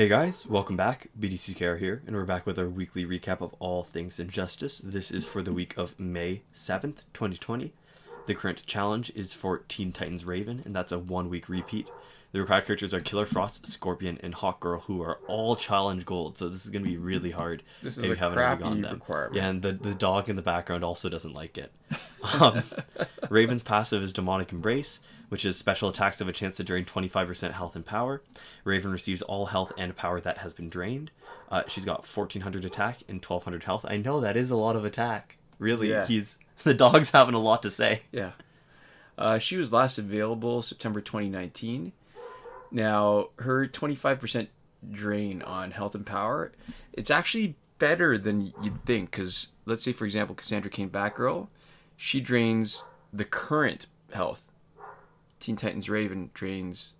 Hey guys, welcome back. BDCKR here, and we're back with our weekly recap of all things Injustice. This is for the week of May 7th, 2020. The current challenge is for Teen Titans Raven, and that's a 1-week repeat. The required characters are Killer Frost, Scorpion, and Hawkgirl, who are all challenge gold, so this is going to be really hard. This is a crappy requirement. Yeah, and the dog in the background also doesn't like it. Raven's passive is Demonic Embrace, which is special attacks have a chance to drain 25% health and power. Raven receives all health and power that has been drained. She's got 1400 attack and 1200 health. I know that is a lot of attack. Really, yeah. The dog's having a lot to say. Yeah. She was last available September 2019. Now, her 25% drain on health and power, it's actually better than you'd think. Because, let's say, for example, Cassandra Cain Batgirl, she drains the current health. Teen Titans Raven drains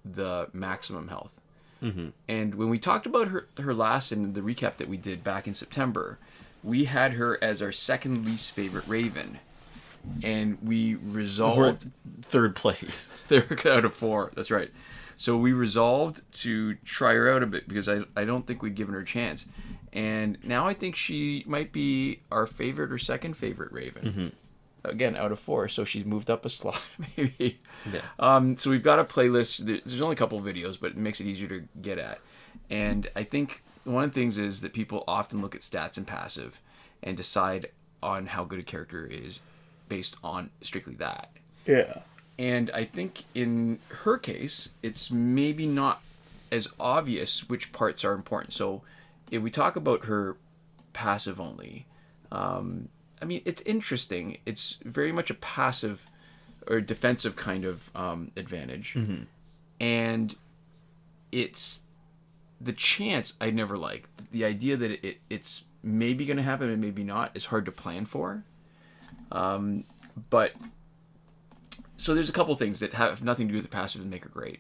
the maximum health. Mm-hmm. And when we talked about her last in the recap that we did back in September, we had her as our second least favorite Raven. And we resolved... We're third place. Third out of 4, that's right. So we resolved to try her out a bit because I don't think we'd given her a chance. And now I think she might be our favorite or second favorite Raven. Mm-hmm. Again, out of 4, so she's moved up a slot, maybe. Yeah. So we've got a playlist. There's only a couple of videos, but it makes it easier to get at. And I think one of the things is that people often look at stats and passive and decide on how good a character is based on strictly that. Yeah. And I think in her case, it's maybe not as obvious which parts are important. So if we talk about her passive only, I mean, it's interesting. It's very much a passive or defensive kind of advantage. Mm-hmm. And it's the chance I never like. The idea that it's maybe going to happen and maybe not is hard to plan for. But so there's a couple things that have nothing to do with the passive and make her great.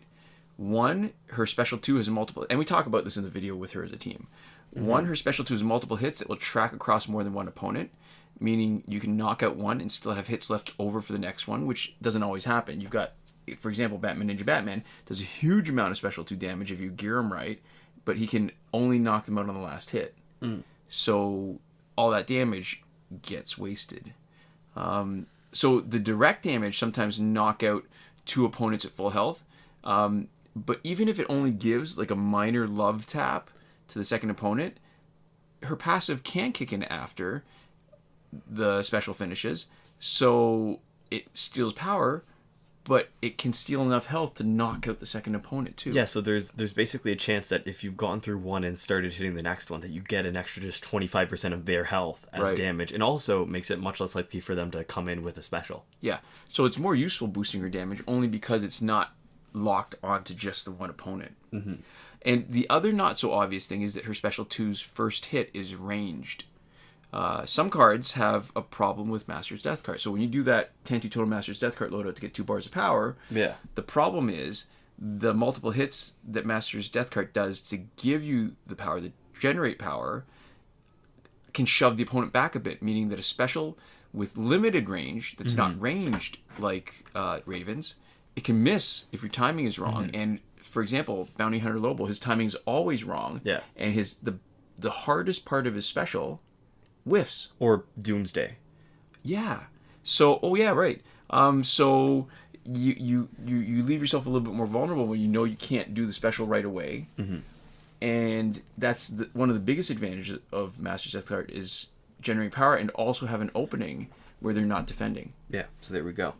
One, her special 2 has multiple, and we talk about this in the video with her as a team. Mm-hmm. One, her special 2 has multiple hits that will track across more than one opponent, meaning you can knock out one and still have hits left over for the next one, which doesn't always happen. You've got, for example, Batman Ninja Batman does a huge amount of special 2 damage if you gear him right, but he can only knock them out on the last hit. Mm. So all that damage gets wasted. So the direct damage sometimes knock out 2 opponents at full health, but even if it only gives like a minor love tap to the second opponent, her passive can kick in after the special finishes, so it steals power, but it can steal enough health to knock out the second opponent too. Yeah, so there's basically a chance that if you've gone through one and started hitting the next one, that you get an extra just 25% of their health as right. damage, and also makes it much less likely for them to come in with a special. Yeah, so it's more useful boosting her damage only because it's not locked onto just the one opponent. Mm-hmm. And the other not so obvious thing is that her special 2's first hit is ranged. Some cards have a problem with Master's Death card. So when you do that 10-2 total Master's Death card loadout to get 2 bars of power, yeah, the problem is the multiple hits that Master's Death card does to give you the power, to generate power, can shove the opponent back a bit, meaning that a special with limited range that's not ranged like Raven's, it can miss if your timing is wrong. Mm-hmm. And for example, Bounty Hunter Lobo, his timing is always wrong. Yeah. And the hardest part of his special whiffs. Or Doomsday. Yeah. So, oh yeah, right. So you leave yourself a little bit more vulnerable when you know you can't do the special right away. Mm-hmm. And that's one of the biggest advantages of Master's Death card is generating power and also have an opening where they're not defending. Yeah, so there we go.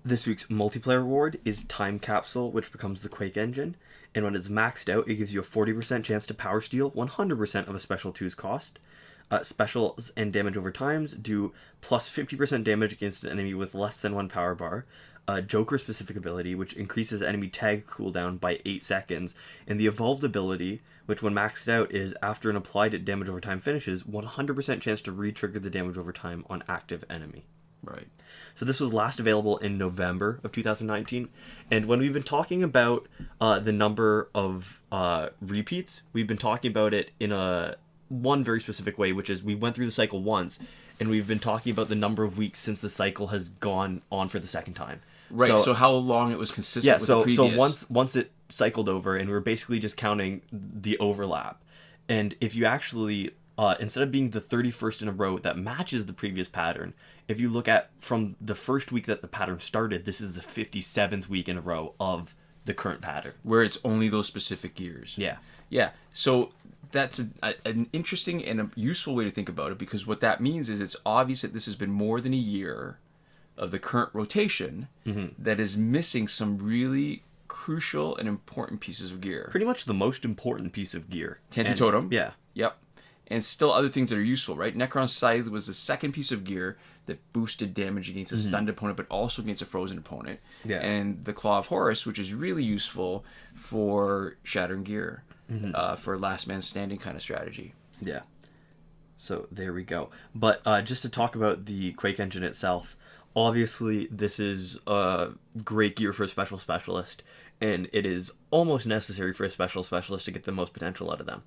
This week's multiplayer reward is Time Capsule, which becomes the Quake engine. And when it's maxed out, it gives you a 40% chance to power steal 100% of a special 2's cost. Specials and damage over times do plus 50% damage against an enemy with less than 1 power bar. Joker specific ability, which increases enemy tag cooldown by 8 seconds. And the evolved ability, which when maxed out is after an applied damage over time finishes, 100% chance to re-trigger the damage over time on active enemy. Right. So this was last available in November of 2019. And when we've been talking about the number of repeats, we've been talking about it in one very specific way, which is we went through the cycle once, and we've been talking about the number of weeks since the cycle has gone on for the second time. Right. So how long it was consistent with the previous. So once it cycled over, and we're basically just counting the overlap. And if you actually, instead of being the 31st in a row that matches the previous pattern, if you look at from the first week that the pattern started, this is the 57th week in a row of the current pattern. Where it's only those specific gears. Yeah. Yeah. So that's an interesting and a useful way to think about it, because what that means is it's obvious that this has been more than a year of the current rotation that is missing some really crucial and important pieces of gear. Pretty much the most important piece of gear. Tanty Totem. Yeah. Yep. And still other things that are useful, right? Necron's Scythe was the second piece of gear that boosted damage against a stunned opponent, but also against a frozen opponent. Yeah. And the Claw of Horus, which is really useful for Shattering Gear, for last man standing kind of strategy. Yeah. So there we go. But just to talk about the Quake engine itself, obviously this is a great gear for a special specialist, and it is almost necessary for a special specialist to get the most potential out of them.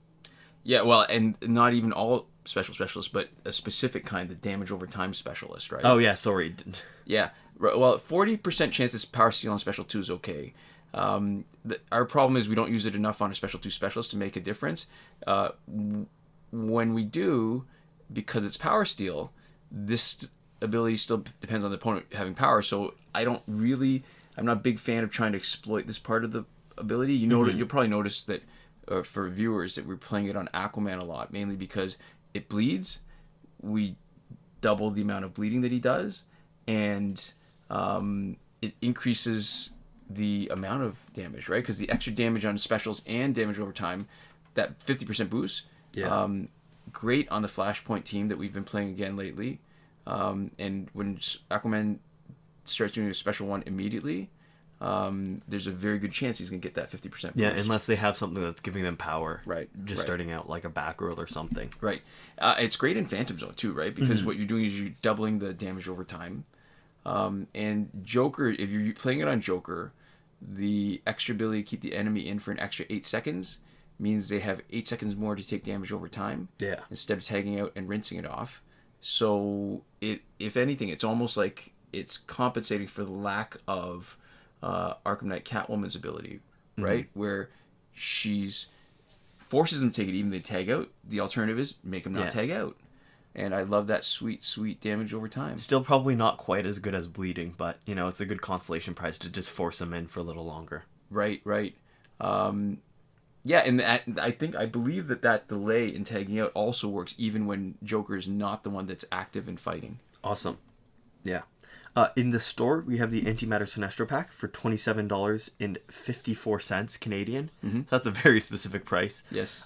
Yeah, well, and not even all special specialists, but a specific kind, the damage over time specialist, right? Oh, yeah, sorry. Yeah. Well, 40% chance this power steal on special 2 is okay. Our problem is we don't use it enough on a special 2 specialist to make a difference. When we do, because it's power steal, this ability still depends on the opponent having power, so I'm not a big fan of trying to exploit this part of the ability. You'll probably notice that for viewers that we're playing it on Aquaman a lot, mainly because it bleeds. We double the amount of bleeding that he does, and it increases the amount of damage, right? Because the extra damage on specials and damage over time, that 50% boost, great on the Flashpoint team that we've been playing again lately. And when Aquaman starts doing a special one immediately, there's a very good chance he's going to get that 50% boost. Yeah, unless they have something that's giving them power. Right. Starting out like a back roll or something. Right. It's great in Phantom Zone too, right? Because what you're doing is you're doubling the damage over time. And Joker, if you're playing it on Joker, the extra ability to keep the enemy in for an extra 8 seconds means they have 8 seconds more to take damage over time. Yeah. Instead of tagging out and rinsing it off. So if anything, it's almost like it's compensating for the lack of Arkham Knight Catwoman's ability, right? Where she's forces them to take it even if they tag out. The alternative is make them not tag out. And I love that sweet, sweet damage over time. Still probably not quite as good as bleeding, but, it's a good consolation prize to just force them in for a little longer. Right. Yeah, and I believe that delay in tagging out also works even when Joker is not the one that's active in fighting. Awesome. Yeah. In the store, we have the Antimatter Sinestro pack for $27.54 Canadian. So that's a very specific price. Yes.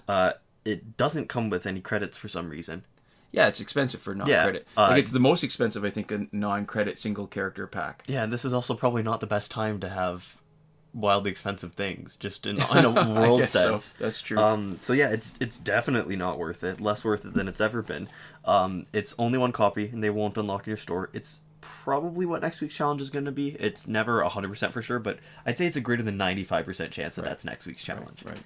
It doesn't come with any credits for some reason. Yeah, it's expensive for non-credit. It's the most expensive, I think, a non-credit single character pack. Yeah, and this is also probably not the best time to have wildly expensive things, just in a world sense. So. That's true. So yeah, it's definitely not worth it. Less worth it than it's ever been. It's only one copy, and they won't unlock in your store. It's probably what next week's challenge is going to be. It's never 100% for sure, but I'd say it's a greater than 95% chance that that's next week's challenge. Right.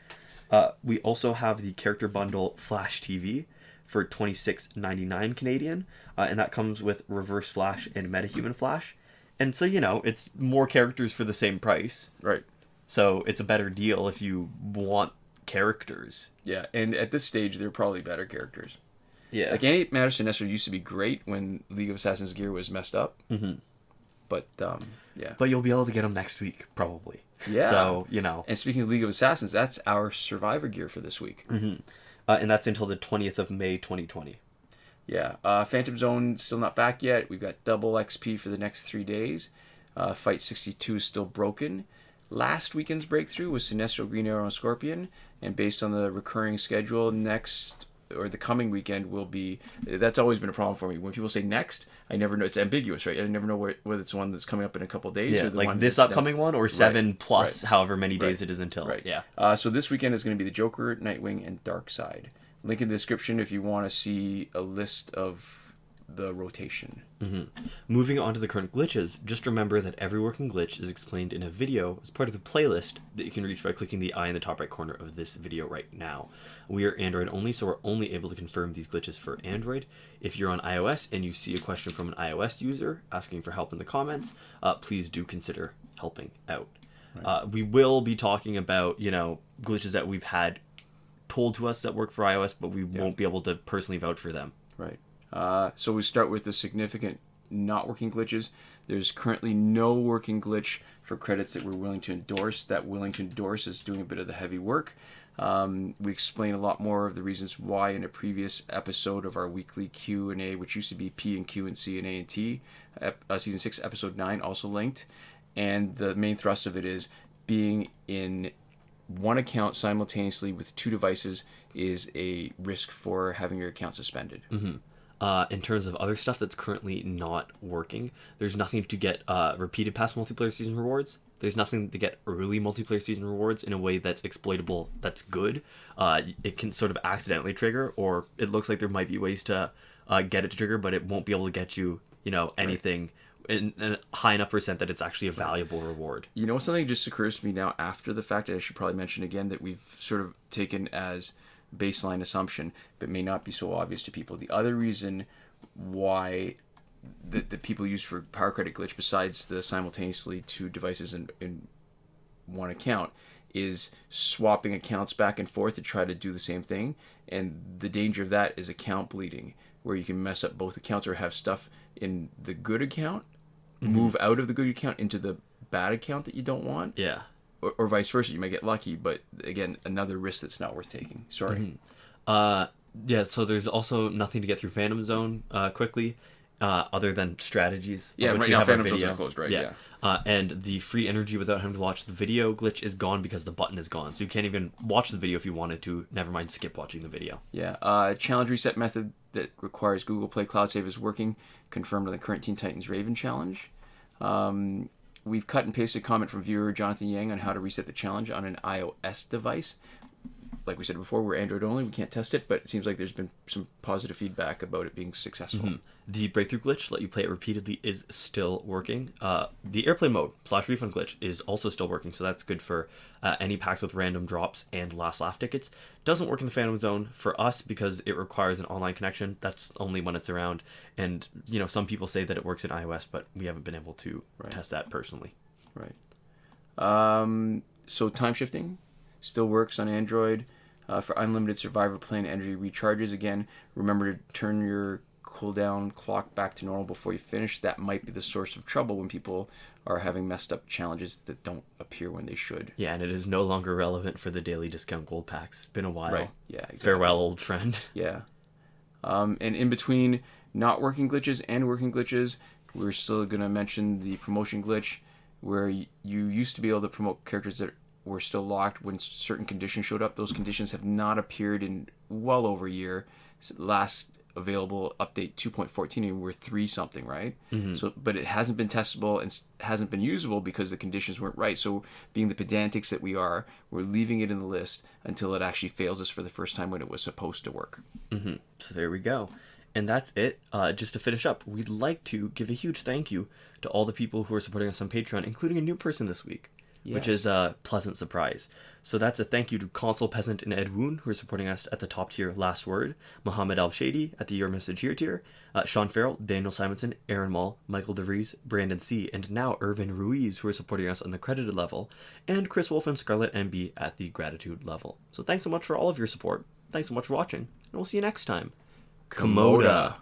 We also have the character bundle Flash TV for $26.99 Canadian, and that comes with Reverse Flash and Metahuman Flash. And so, it's more characters for the same price. Right. So it's a better deal if you want characters. Yeah, and at this stage, they're probably better characters. Yeah. Like, Antimatter Sinestro used to be great when League of Assassins gear was messed up. But, yeah. But you'll be able to get them next week, probably. Yeah. So, And speaking of League of Assassins, that's our Survivor gear for this week. And that's until the 20th of May, 2020. Yeah. Phantom Zone still not back yet. We've got double XP for the next 3 days. Fight 62 is still broken. Last weekend's breakthrough was Sinestro, Green Arrow, and Scorpion. And based on the recurring schedule, the coming weekend will be... That's always been a problem for me. When people say next, I never know. It's ambiguous, right? I never know whether it's one that's coming up in a couple of days. Yeah, or the like one this upcoming one, or 7 plus however many days it is until. Right. Yeah. So this weekend is going to be the Joker, Nightwing, and Darkseid. Link in the description if you want to see a list of the rotation. Moving on to the current glitches, just remember that every working glitch is explained in a video as part of the playlist that you can reach by clicking the eye in the top right corner of this video right now. We are Android only, so we're only able to confirm these glitches for Android. If you're on iOS and you see a question from an iOS user asking for help in the comments, please do consider helping out. Right. We will be talking about, glitches that we've had told to us that work for iOS, but we won't be able to personally vouch for them. Right. So we start with the significant not working glitches. There's currently no working glitch for credits that we're willing to endorse. That willing to endorse is doing a bit of the heavy work. We explain a lot more of the reasons why in a previous episode of our weekly Q&A, which used to be P and Q and C and A and T, Season 6, Episode 9, also linked. And the main thrust of it is being in one account simultaneously with two devices is a risk for having your account suspended. In terms of other stuff that's currently not working, there's nothing to get repeated past multiplayer season rewards. There's nothing to get early multiplayer season rewards in a way that's exploitable, that's good. It can sort of accidentally trigger, or it looks like there might be ways to get it to trigger, but it won't be able to get you, anything in a high enough percent that it's actually a valuable reward. Something just occurs to me now after the fact that I should probably mention again that we've sort of taken as baseline assumption, but may not be so obvious to people. The other reason why that people use for power credit glitch, besides the simultaneously two devices in one account, is swapping accounts back and forth to try to do the same thing. And the danger of that is account bleeding, where you can mess up both accounts or have stuff in the good account move out of the good account into the bad account that you don't want. Yeah. Or vice versa. You might get lucky, but again, another risk that's not worth taking. Sorry. Yeah, so there's also nothing to get through Phantom Zone quickly, other than strategies. Yeah, right now Phantom Zone's closed, right? Yeah. And the free energy without having to watch the video glitch is gone because the button is gone. So you can't even watch the video if you wanted to, never mind skip watching the video. Yeah. Challenge reset method that requires Google Play Cloud Save is working, confirmed on the current Teen Titans Raven challenge. We've cut and pasted a comment from viewer Jonathan Yang on how to reset the challenge on an iOS device. Like we said before, we're Android only. We can't test it, but it seems like there's been some positive feedback about it being successful. The breakthrough glitch, let you play it repeatedly, is still working. The airplay mode / refund glitch is also still working, so that's good for any packs with random drops and last laugh tickets. Doesn't work in the Phantom Zone for us because it requires an online connection. That's only when it's around. And, some people say that it works in iOS, but we haven't been able to test that personally. Right. So time shifting still works on Android. For unlimited survivor plane energy recharges, again, remember to turn your cooldown clock back to normal before you finish. That might be the source of trouble when people are having messed up challenges that don't appear when they should. Yeah, and it is no longer relevant for the daily discount gold packs. Been a while. Right. Yeah. Exactly. Farewell, old friend. Yeah. And in between not working glitches and working glitches, we're still going to mention the promotion glitch, where you used to be able to promote characters that were still locked when certain conditions showed up. Those conditions have not appeared in well over a year. Last available update 2.14, and we're 3 something, right? So, but it hasn't been testable and hasn't been usable because the conditions weren't right. So, being the pedantics that we are, we're leaving it in the list until it actually fails us for the first time when it was supposed to work. So there we go. And that's it. Just to finish up, we'd like to give a huge thank you to all the people who are supporting us on Patreon, including a new person this week. Yes. Which is a pleasant surprise. So that's a thank you to Console, Peasant, and Edwoon, who are supporting us at the top tier Last Word, Mohammed Albshaiti at the Your Message Here tier, Shawn Farrell, Daniel Simonson, Aaron Maule, Michael DeVries, Brandon C., and now Irvin Ruiz, who are supporting us on the credited level, and Chris Wolff and Scarlet Enby at the gratitude level. So thanks so much for all of your support. Thanks so much for watching, and we'll see you next time. Komoda.